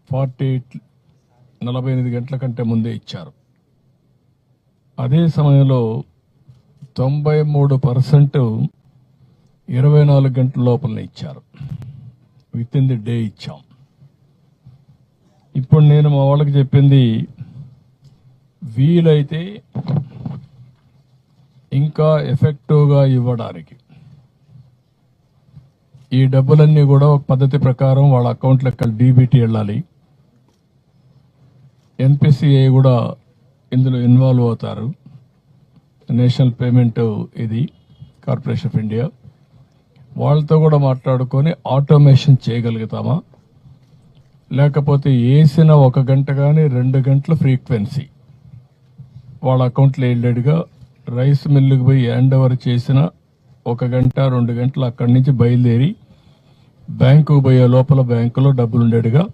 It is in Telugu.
48 గంటల కంటే ముందే ఇచ్చారు. అదే సమయంలో 93% 24 గంటల లోపలనే ఇచ్చారు. విత్ ఇన్ ది డే ఇచ్చాం. ఇప్పుడు నేను మా వాళ్ళకి చెప్పింది, వీలైతే ఇంకా ఎఫెక్టివ్గా ఇవ్వడానికి ఈ డబ్బులన్నీ కూడా ఒక పద్ధతి ప్రకారం వాళ్ళ అకౌంట్ లెక్క డీబీటీ వెళ్ళాలి. ఎన్పిసిఐ కూడా ఇందులో ఇన్వాల్వ్ అవుతారు. నేషనల్ పేమెంట్ ఇది కార్పొరేషన్ ఆఫ్ ఇండియా, వాళ్ళతో కూడా మాట్లాడుకొని ఆటోమేషన్ చేయగలుగుతామా, లేకపోతే వేసిన 1 గంట కానీ 2 గంటల ఫ్రీక్వెన్సీ వాళ్ళ అకౌంట్లో వెళ్ళేట్టుగా, రైస్ మిల్లుకి పోయి హ్యాండ్ ఓవర్ చేసిన 1 గంట 2 గంటలు అక్కడి నుంచి బయలుదేరి బ్యాంకుకు పోయే లోపల బ్యాంకులో డబ్బులు ఉండేట్టుగా